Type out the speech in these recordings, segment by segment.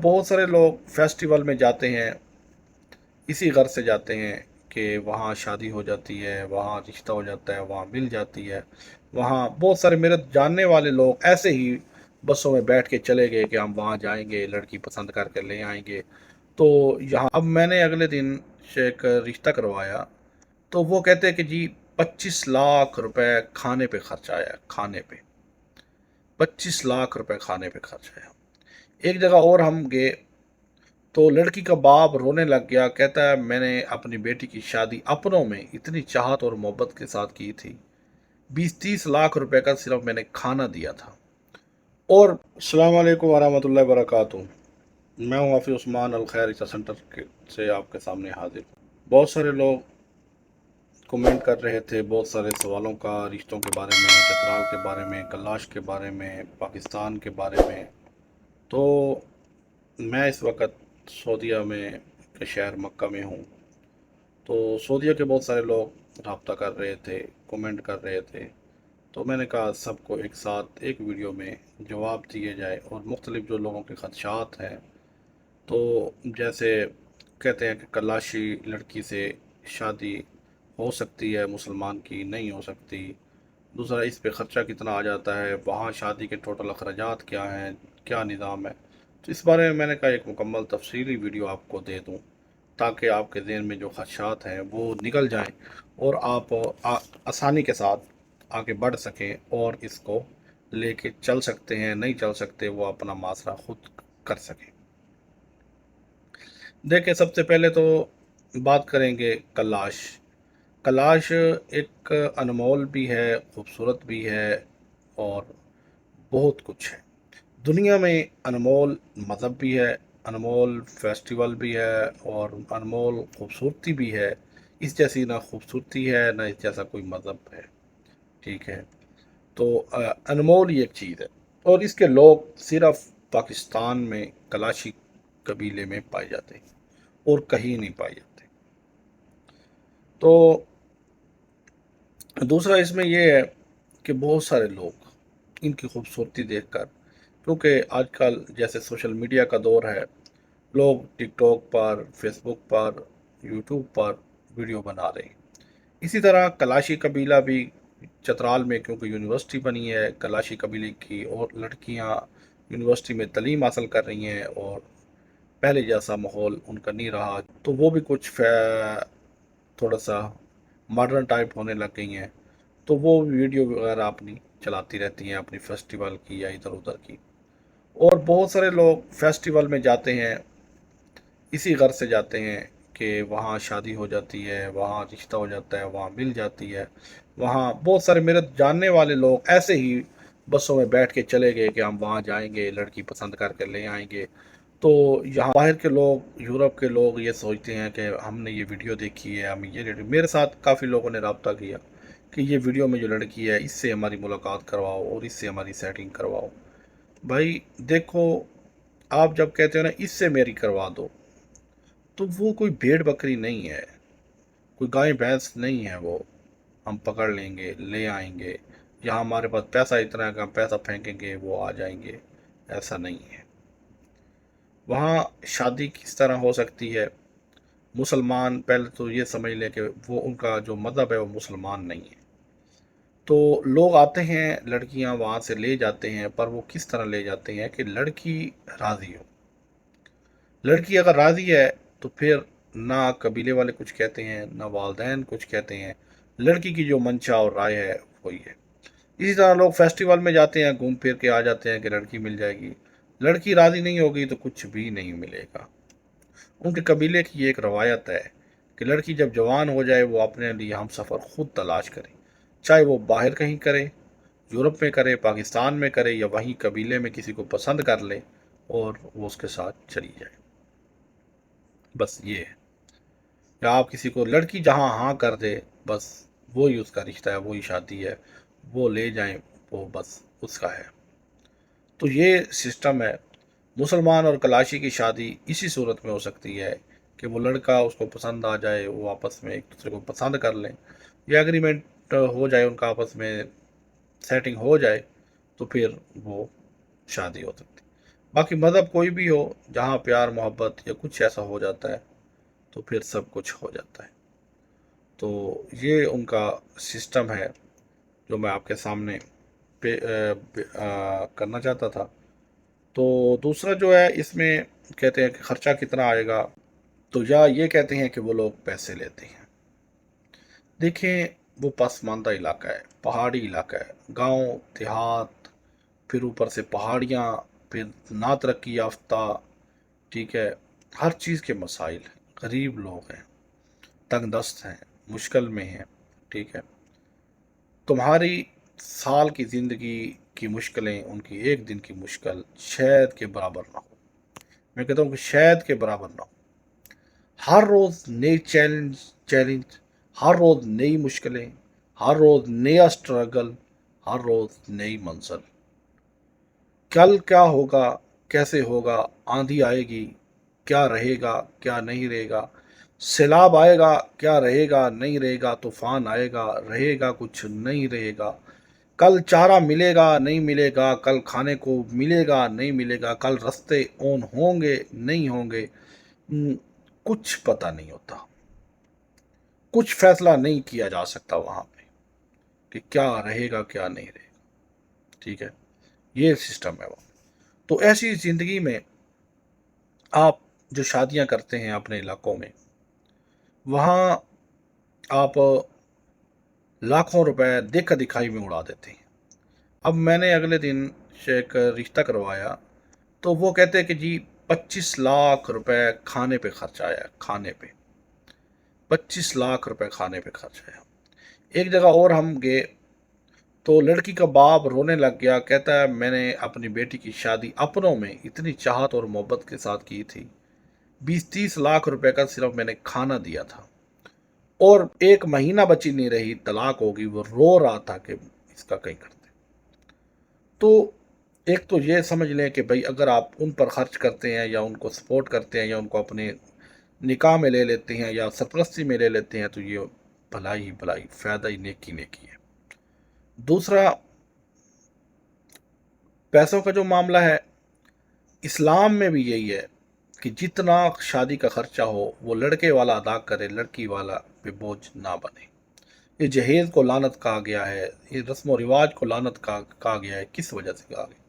بہت سارے لوگ فیسٹیول میں جاتے ہیں، اسی غرض سے جاتے ہیں کہ وہاں شادی ہو جاتی ہے، وہاں رشتہ ہو جاتا ہے، وہاں مل جاتی ہے۔ وہاں بہت سارے میرے جاننے والے لوگ ایسے ہی بسوں میں بیٹھ کے چلے گئے کہ ہم وہاں جائیں گے، لڑکی پسند کر کے لے آئیں گے۔ تو یہاں اب میں نے اگلے دن سے ایک رشتہ کروایا، تو وہ کہتے ہیں کہ جی 25 لاکھ روپے کھانے پہ خرچ آیا، کھانے پہ 25 لاکھ روپے کھانے پہ خرچ آیا۔ ایک جگہ اور ہم گئے تو لڑکی کا باپ رونے لگ گیا، کہتا ہے میں نے اپنی بیٹی کی شادی اپنوں میں اتنی چاہت اور محبت کے ساتھ کی تھی، 20-30 لاکھ روپے کا صرف میں نے کھانا دیا تھا۔ اور السلام علیکم ورحمۃ اللہ وبرکاتہ، میں ہوں حافظ عثمان الخیر عیسیٰ سینٹر سے آپ کے سامنے حاضر ہوں۔ بہت سارے لوگ کمنٹ کر رہے تھے بہت سارے سوالوں کا، رشتوں کے بارے میں، چترال کے بارے میں، کلاش کے بارے میں، پاکستان کے بارے میں۔ تو میں اس وقت سعودیہ میں کے شہر مکہ میں ہوں۔ تو سعودیہ کے بہت سارے لوگ رابطہ کر رہے تھے، کومنٹ کر رہے تھے، تو میں نے کہا سب کو ایک ساتھ ایک ویڈیو میں جواب دیے جائے، اور مختلف جو لوگوں کے خدشات ہیں، تو جیسے کہتے ہیں کہ کلاشی لڑکی سے شادی ہو سکتی ہے، مسلمان کی نہیں ہو سکتی۔ دوسرا، اس پہ خرچہ کتنا آ جاتا ہے، وہاں شادی کے ٹوٹل اخراجات کیا ہیں، کیا نظام ہے۔ تو اس بارے میں نے کہا ایک مکمل تفصیلی ویڈیو آپ کو دے دوں، تاکہ آپ کے ذہن میں جو خدشات ہیں وہ نکل جائیں، اور آپ آسانی کے ساتھ آگے بڑھ سکیں اور اس کو لے کے چل سکتے ہیں، نہیں چل سکتے وہ اپنا محاصرہ خود کر سکیں۔ دیکھیں، سب سے پہلے تو بات کریں گے کلاش۔ کلاش ایک انمول بھی ہے، خوبصورت بھی ہے، اور بہت کچھ ہے دنیا میں۔ انمول مذہب بھی ہے، انمول فیسٹیول بھی ہے، اور انمول خوبصورتی بھی ہے۔ اس جیسی نہ خوبصورتی ہے، نہ اس جیسا کوئی مذہب ہے، ٹھیک ہے؟ تو انمول یہ ایک چیز ہے، اور اس کے لوگ صرف پاکستان میں کلاشی قبیلے میں پائے جاتے ہیں، اور کہیں نہیں پائے جاتے۔ تو دوسرا اس میں یہ ہے کہ بہت سارے لوگ ان کی خوبصورتی دیکھ کر، کیونکہ آج کل جیسے سوشل میڈیا کا دور ہے، لوگ ٹک ٹاک پر، فیس بک پر، یوٹیوب پر ویڈیو بنا رہے ہیں۔ اسی طرح کلاشی قبیلہ بھی چترال میں، کیونکہ یونیورسٹی بنی ہے کلاشی قبیلے کی، اور لڑکیاں یونیورسٹی میں تعلیم حاصل کر رہی ہیں، اور پہلے جیسا ماحول ان کا نہیں رہا، تو وہ بھی کچھ تھوڑا سا ماڈرن ٹائپ ہونے لگ گئی ہیں، تو وہ ویڈیو وغیرہ اپنی چلاتی رہتی ہیں، اپنی فیسٹیول کی یا ادھر ادھر کی۔ اور بہت سارے لوگ فیسٹیول میں جاتے ہیں، اسی غرض سے جاتے ہیں کہ وہاں شادی ہو جاتی ہے، وہاں رشتہ ہو جاتا ہے، وہاں مل جاتی ہے۔ وہاں بہت سارے میرے جاننے والے لوگ ایسے ہی بسوں میں بیٹھ کے چلے گئے کہ ہم وہاں جائیں گے، لڑکی پسند کر کے لے آئیں گے۔ تو یہاں باہر کے لوگ، یورپ کے لوگ یہ سوچتے ہیں کہ ہم نے یہ ویڈیو دیکھی ہے، ہم میرے ساتھ کافی لوگوں نے رابطہ کیا کہ یہ ویڈیو میں جو لڑکی ہے اس سے ہماری ملاقات کرواؤ، اور اس سے ہماری سیٹنگ کرواؤ۔ بھائی دیکھو، آپ جب کہتے ہو نا اس سے میری کروا دو، تو وہ کوئی بھیڑ بکری نہیں ہے، کوئی گائے بھینس نہیں ہے، وہ ہم پکڑ لیں گے، لے آئیں گے، یا ہمارے پاس پیسہ اتنا ہے کہ ہم پیسہ پھینکیں گے وہ آ جائیں گے، ایسا نہیں ہے۔ وہاں شادی کس طرح ہو سکتی ہے؟ مسلمان پہلے تو یہ سمجھ لیں کہ وہ ان کا جو مذہب ہے وہ مسلمان نہیں ہے۔ تو لوگ آتے ہیں، لڑکیاں وہاں سے لے جاتے ہیں، پر وہ کس طرح لے جاتے ہیں کہ لڑکی راضی ہو۔ لڑکی اگر راضی ہے تو پھر نہ قبیلے والے کچھ کہتے ہیں، نہ والدین کچھ کہتے ہیں، لڑکی کی جو منشا اور رائے ہے وہی ہے۔ اسی طرح لوگ فیسٹیول میں جاتے ہیں، گھوم پھر کے آ جاتے ہیں کہ لڑکی مل جائے گی۔ لڑکی راضی نہیں ہوگی تو کچھ بھی نہیں ملے گا۔ ان کے قبیلے کی یہ ایک روایت ہے کہ لڑکی جب جوان ہو جائے وہ اپنے لیے ہم سفر خود تلاش کرے، چاہے وہ باہر کہیں کرے، یورپ میں کرے، پاکستان میں کرے، یا وہیں قبیلے میں کسی کو پسند کر لے اور وہ اس کے ساتھ چلی جائے۔ بس یہ ہے، یا آپ کسی کو لڑکی جہاں ہاں کر دے، بس وہی اس کا رشتہ ہے، وہی شادی ہے، وہ لے جائیں، وہ بس اس کا ہے۔ تو یہ سسٹم ہے۔ مسلمان اور کلاشی کی شادی اسی صورت میں ہو سکتی ہے کہ وہ لڑکا اس کو پسند آ جائے، وہ آپس میں ایک دوسرے کو پسند کر لیں، یا اگریمنٹ ہو جائے ان کا، آپس میں سیٹنگ ہو جائے، تو پھر وہ شادی ہو سکتی۔ باقی مذہب کوئی بھی ہو، جہاں پیار محبت یا کچھ ایسا ہو جاتا ہے تو پھر سب کچھ ہو جاتا ہے۔ تو یہ ان کا سسٹم ہے جو میں آپ کے سامنے کرنا چاہتا تھا۔ تو دوسرا جو ہے، اس میں کہتے ہیں کہ خرچہ کتنا آئے گا، تو یا یہ کہتے ہیں کہ وہ لوگ پیسے لیتے ہیں۔ دیکھیں، وہ پسماندہ علاقہ ہے، پہاڑی علاقہ ہے، گاؤں دیہات، پھر اوپر سے پہاڑیاں، پھر نا ترقی یافتہ، ٹھیک ہے، ہر چیز کے مسائل ہیں، غریب لوگ ہیں، تنگ دست ہیں، مشکل میں ہیں، ٹھیک ہے۔ تمہاری سال کی زندگی کی مشکلیں ان کی ایک دن کی مشکل شاید کے برابر نہ ہو۔ میں کہتا ہوں کہ شاید کے برابر نہ ہو۔ ہر روز نئی چیلنج، ہر روز نئی مشکلیں، ہر روز نیا سٹرگل، ہر روز نئی منزل۔ کل کیا ہوگا، کیسے ہوگا، آندھی آئے گی، کیا رہے گا، کیا نہیں رہے گا، سیلاب آئے گا، کیا رہے گا، نہیں رہے گا، طوفان آئے گا، رہے گا، کچھ نہیں رہے گا، کل چارہ ملے گا، نہیں ملے گا، کل کھانے کو ملے گا، نہیں ملے گا، کل رستے اون ہوں گے، نہیں ہوں گے، کچھ پتہ نہیں ہوتا، کچھ فیصلہ نہیں کیا جا سکتا وہاں پہ کہ کیا رہے گا، کیا نہیں رہے گا، ٹھیک ہے۔ یہ سسٹم ہے وہ۔ تو ایسی زندگی میں آپ جو شادیاں کرتے ہیں اپنے علاقوں میں، وہاں آپ لاکھوں روپے دیکھا دکھائی میں اڑا دیتے ہیں۔ اب میں نے اگلے دن سے ایک رشتہ کروایا، تو وہ کہتے ہیں کہ جی 25 لاکھ روپے کھانے پہ خرچ آیا، کھانے پہ 25 لاکھ روپے کھانے پہ خرچ آیا۔ ایک جگہ اور ہم گئے تو لڑکی کا باپ رونے لگ گیا، کہتا ہے میں نے اپنی بیٹی کی شادی اپنوں میں اتنی چاہت اور محبت کے ساتھ کی تھی، 20-30 لاکھ روپے کا صرف میں نے کھانا دیا تھا، اور ایک مہینہ بچی نہیں رہی طلاق ہوگی، وہ رو رہا تھا کہ اس کا کہیں کرتے۔ تو ایک تو یہ سمجھ لیں کہ بھائی اگر آپ ان پر خرچ کرتے ہیں یا ان کو سپورٹ کرتے ہیں یا ان کو اپنے نکاح میں لے لیتے ہیں یا سرپرستی میں لے لیتے ہیں، تو یہ بھلائی ہی بھلائی، فائدہ ہی نیکی نیکی ہے۔ دوسرا، پیسوں کا جو معاملہ ہے، اسلام میں بھی یہی ہے کہ جتنا شادی کا خرچہ ہو وہ لڑکے والا ادا کرے، لڑکی والا پہ بوجھ نہ بنے۔ یہ جہیز کو لعنت کہا گیا ہے، یہ رسم و رواج کو لعنت کہا گیا ہے۔ کس وجہ سے کہا گیا؟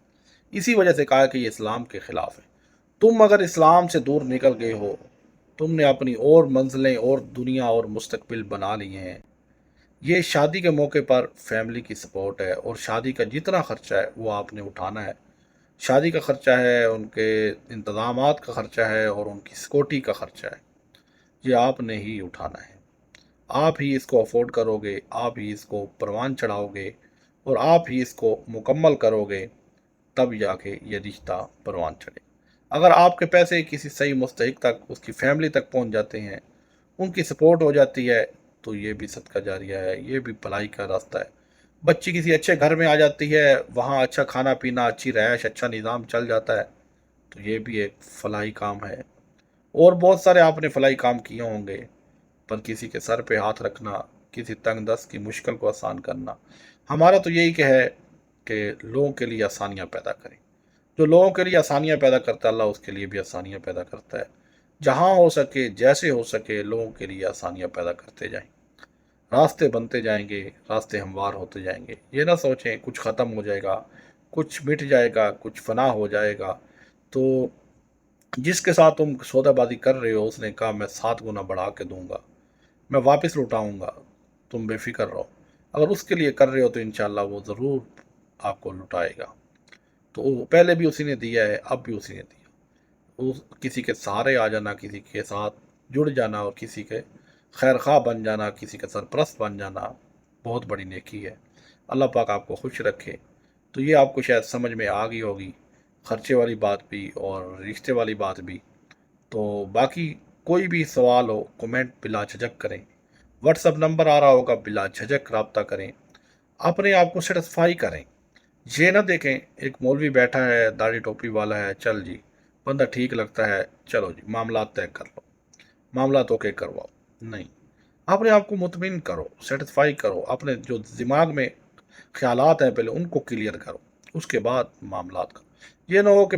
اسی وجہ سے کہا کہ یہ اسلام کے خلاف ہے۔ تم اگر اسلام سے دور نکل گئے ہو، تم نے اپنی اور منزلیں اور دنیا اور مستقبل بنا لیے ہیں۔ یہ شادی کے موقع پر فیملی کی سپورٹ ہے، اور شادی کا جتنا خرچہ ہے وہ آپ نے اٹھانا ہے۔ شادی کا خرچہ ہے، ان کے انتظامات کا خرچہ ہے، اور ان کی سکورٹی کا خرچہ ہے، یہ آپ نے ہی اٹھانا ہے۔ آپ ہی اس کو افورڈ کرو گے، آپ ہی اس کو پروان چڑھاؤ گے، اور آپ ہی اس کو مکمل کرو گے، تب جا کے یہ رشتہ پروان چڑھے۔ اگر آپ کے پیسے کسی صحیح مستحق تک، اس کی فیملی تک پہنچ جاتے ہیں، ان کی سپورٹ ہو جاتی ہے، تو یہ بھی صدقہ جاریہ ہے، یہ بھی بھلائی کا راستہ ہے۔ بچی کسی اچھے گھر میں آ جاتی ہے، وہاں اچھا کھانا پینا، اچھی رہائش، اچھا نظام چل جاتا ہے، تو یہ بھی ایک فلاحی کام ہے۔ اور بہت سارے آپ نے فلاحی کام کیے ہوں گے، پر کسی کے سر پہ ہاتھ رکھنا، کسی تنگ دست کی مشکل کو آسان کرنا، ہمارا تو یہی کہ ہے کہ لوگوں کے لیے آسانیاں پیدا کریں۔ جو لوگوں کے لیے آسانیاں پیدا کرتا ہے، اللہ اس کے لیے بھی آسانیاں پیدا کرتا ہے۔ جہاں ہو سکے، جیسے ہو سکے، لوگوں کے لیے آسانیاں پیدا کرتے جائیں، راستے بنتے جائیں گے، راستے ہموار ہوتے جائیں گے۔ یہ نہ سوچیں کچھ ختم ہو جائے گا، کچھ مٹ جائے گا، کچھ فنا ہو جائے گا، تو جس کے ساتھ تم سودا بازی کر رہے ہو اس نے کہا میں 7 گنا بڑھا کے دوں گا، میں واپس لوٹاؤں گا، تم بے فکر رہو۔ اگر اس کے لیے کر رہے ہو تو انشاءاللہ وہ ضرور آپ کو لٹائے گا۔ تو پہلے بھی اسی نے دیا ہے، اب بھی اسی نے دیا۔ کسی کے سہارے آ جانا، کسی کے ساتھ جڑ جانا، اور کسی کے خیر خواہ بن جانا، کسی کا سرپرست بن جانا، بہت بڑی نیکی ہے۔ اللہ پاک آپ کو خوش رکھے۔ تو یہ آپ کو شاید سمجھ میں آ گئی ہوگی، خرچے والی بات بھی اور رشتے والی بات بھی۔ تو باقی کوئی بھی سوال ہو، کومنٹ بلا جھجک کریں، واٹس اپ نمبر آ رہا ہوگا، بلا جھجک رابطہ کریں، اپنے آپ کو سیٹسفائی کریں۔ یہ نہ دیکھیں ایک مولوی بیٹھا ہے، داڑھی ٹوپی والا ہے، چل جی بندہ ٹھیک لگتا ہے، چلو جی معاملات طے کر لو، معاملات اوکے کرواؤ۔ نہیں، اپنے آپ کو مطمئن کرو، سیٹسفائی کرو، اپنے جو دماغ میں خیالات ہیں پہلے ان کو کلیئر کرو، اس کے بعد معاملات کرو۔ یہ نہ ہو کہ